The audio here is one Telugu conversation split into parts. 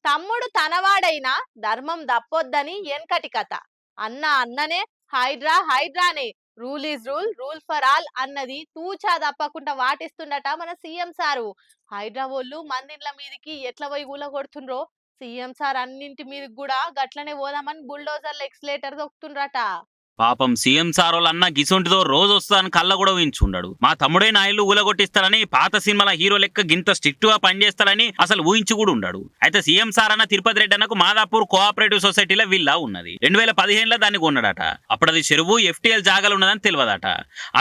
తమ్ముడు తనవాడైనా ధర్మం దప్పొద్దని ఎన్కటి కథ. అన్న అన్ననే, హైడ్రా హైడ్రానే. Rule is rule, rule for all అన్నది తూచా తప్పకుండా వాటిస్తుండట మన సీఎం సారు. హైడ్రా వాళ్ళు మందిండ్ల మీదికి ఎట్లా పోయి కూలగొడుతుండ్రో సీఎం సార్ అన్నింటి మీదకి కూడా గట్లనే పోదామని బుల్డోజర్లు ఎక్స్లేటర్ దొక్కుతుండ్రట. పాపం సీఎం సారోళ్ళన్న గిసొంటిదో రోజు వస్తాను కళ్ళ కూడా ఊహించుండడు. మా తమ్ముడే నా ఇల్లు ఊలగొట్టిస్తారని, పాత సినిమాల హీరో లెక్క గింత స్ట్రిక్ట్ గా పనిచేస్తారని అసలు ఊహించి కూడా ఉండడు. అయితే సీఎం సార్ అన్న తిరుపతి రెడ్డి అన్నకు మాదాపూర్ కోఆపరేటివ్ సొసైటీలో విల్లా ఉన్నది. 2015లో దాన్ని కొన్నాడట. అప్పుడు అది చెరువు ఎఫ్టీఎల్ జాగాలు ఉన్నదని తెలియదట.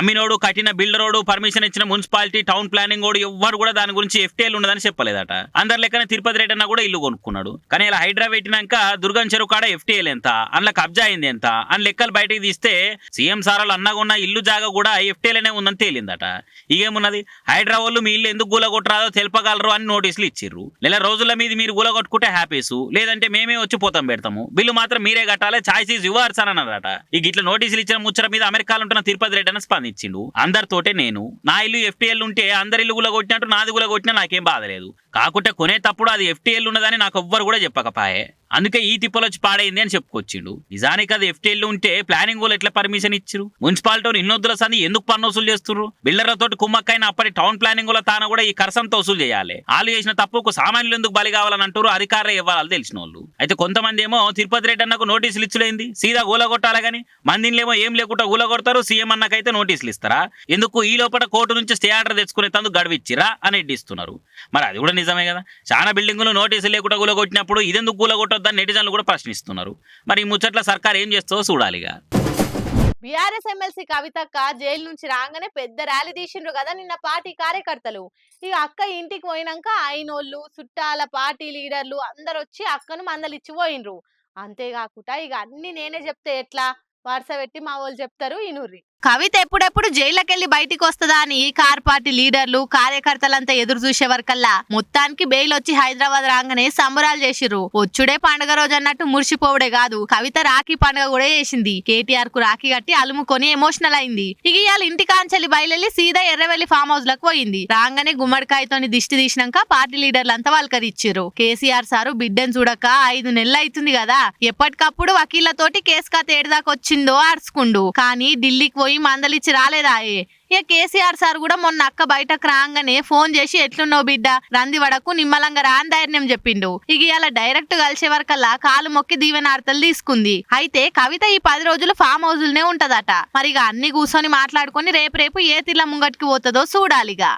అమ్మినోడు, కట్టిన బిల్డరోడు, పర్మిషన్ ఇచ్చిన మున్సిపాలిటీ, టౌన్ ప్లానింగ్ ఓడు ఎవ్వరు కూడా దాని గురించి ఎఫ్టీఎల్ ఉన్నదని చెప్పలేదట. అందరి లెక్కనే తిరుపతి రెడ్డి అన్న కూడా ఇల్లు కొనుక్కున్నాడు. కానీ ఇలా హైడ్రా పెట్టినాక దుర్గం చెరువు కాడ ఎఫ్టీఎల్ ఎంత, అందులో కబ్జా అయింది ఎంత అని లెక్కలు బయటకు తీస్తే సీఎం సారాలు అన్నగున్న ఇల్లు జాగా కూడా ఎఫ్టీఎల్నే ఉందని తేలిందట. ఇకేమున్నది, హైడ్రా వాళ్ళు మీ ఇల్లు ఎందుకు గూలగొట్టరాదో తెలపగలరు అని నోటీసులు ఇచ్చిర్రు. నెల రోజుల మీద మీరు గూలగొట్టుకుంటే హ్యాపీసు, లేదంటే మేమే వచ్చి పోతాం పెడతాము, బిల్లు మాత్రం మీరే కట్టాలి, ఛాయిస్ ఈజ్ యువర్స్ అని అన్నారట. ఈ గిట్ల నోటీసులు ఇచ్చిన ముచ్చట మీద అమెరికాలో ఉంటున్న తిరుపతి రెడ్డి అని స్పందించిండు. అందరితోటే నేను నా ఇల్లు ఎఫ్టీఎల్ ఉంటే అందరి ఇల్లు గూలగొట్టినట్టు నాది గూలగొట్టినా నాకేం బాధలేదు. కాకుంటే కొనేటప్పుడు అది ఎఫ్టీఎల్ ఉన్నదని నాకు ఎవ్వరు కూడా చెప్పకపాయే. అందుకే ఈ తిప్పలొచ్చి పాడైంది అని చెప్పుకొచ్చిండు. నిజానికి అది ఎఫ్టీఎల్ ఉంటే ప్లానింగ్ వాళ్ళు ఎట్లా పర్మిషన్ ఇచ్చిరు? మున్సిపాలిటీ ఇన్నొద్దుల సంది ఎందుకు పన్ను వసూలు చేస్తున్నారు? బిల్డర్లతో కుమ్మక్కైన అప్పటి టౌన్ ప్లానింగ్ వాళ్ళ తాను కూడా ఈ ఖర్చంతో వసూలు చేయాలి. వాళ్ళు చేసిన తప్పుకు సామాన్యులు ఎందుకు బలి కావాలని అంటారు అధికారులు ఇవ్వాలి తెలిసిన వాళ్ళు. అయితే కొంతమంది ఏమో తిరుపతి రెడ్డి అన్నకు నోటీసులు ఇచ్చులేంది, సీదా గూలగొట్టాలి కానీ మందిలో ఏం లేకుండా గూలగొడతారు. సీఎం అన్నకైతే నోటీసులు ఇస్తారా? ఎందుకు ఈ లోపల కోర్టు నుంచి స్టే ఆర్డర్ తెచ్చుకునే తందుకు గడువిచ్చిరా అని ఎడ్డిస్తున్నారు. మరి అది కూడా నిజమే కదా. చాలా బిల్డింగులు నోటీసులు లేకుండా గూలగొట్టినప్పుడు ఇదెందుకు గూలగొట్టొద్దని నెటిజన్లు కూడా ప్రశ్నిస్తున్నారు. మరి ఈ ముచ్చట్ల సర్కార్ ఏం చేస్తుందో చూడాలిగా. బీఆర్ఎస్ ఎమ్మెల్సీ కవితక్క జైలు నుంచి రాగానే పెద్ద ర్యాలీ తీసిండ్రు కదా నిన్న పార్టీ కార్యకర్తలు. ఇక అక్క ఇంటికి పోయినాక అయినోళ్ళు, చుట్టాల, పార్టీ లీడర్లు అందరు వచ్చి అక్కను మందలిచ్చి పోయినరు. అంతేకాకుండా ఇక అన్ని నేనే చెప్తే ఎట్లా, వరుస పెట్టి మా వాళ్ళు చెప్తారు ఇనుర్రి. కవిత ఎప్పుడెప్పుడు జైలుకెళ్లి బయటికి వస్తుందా అని కార్ పార్టీ లీడర్లు, కార్యకర్తలంతా ఎదురు చూసే వరకల్లా మొత్తానికి బెయిల్ వచ్చి హైదరాబాద్ రాగానే సంబరాలు చేసిర్రు. వచ్చుడే పండుగ రోజు అన్నట్టు మురిసిపోవడే కాదు, కవిత రాఖీ పండుగ కూడా చేసింది. కేటీఆర్ కు రాఖీ కట్టి అలుముకొని ఎమోషనల్ అయింది. ఇక ఇవాళ ఇంటి కాంచెల్లి బయలుదేరి సీదా ఎర్రవెల్లి ఫామ్ హౌస్ లకు పోయింది. రాగానే గుమ్మడికాయతోని దిష్టి తీసినాక పార్టీ లీడర్లు అంతా వాళ్ళకరిచ్చిర్రు. కేసీఆర్ సారు బిడ్డను చూడక 5 నెలలు అవుతుంది కదా, ఎప్పటికప్పుడు వకీళ్లతోటి కేసు కథ ఏడుదాకా వచ్చిందో అరుచుకుండు. కానీ ఢిల్లీకి పోయి మందలిచ్చి రాలేదాయే. ఇక కేసీఆర్ సార్ కూడా మొన్న అక్క బయటకు రాగానే ఫోన్ చేసి ఎట్లున్నావు బిడ్డ, రంది వడకు నిమ్మలంగా రాని ధైర్యం చెప్పిండు. ఇక ఇలా డైరెక్ట్ కలిసే వరకల్లా కాలు మొక్కి దీవెనార్తలు తీసుకుంది. అయితే కవిత ఈ 10 రోజులు ఫామ్ హౌజులనే ఉంటదట. మరి ఇక అన్ని కూర్చొని మాట్లాడుకొని రేపు ఏ తిల్ల ముంగటికి పోతుందో చూడాలిగా.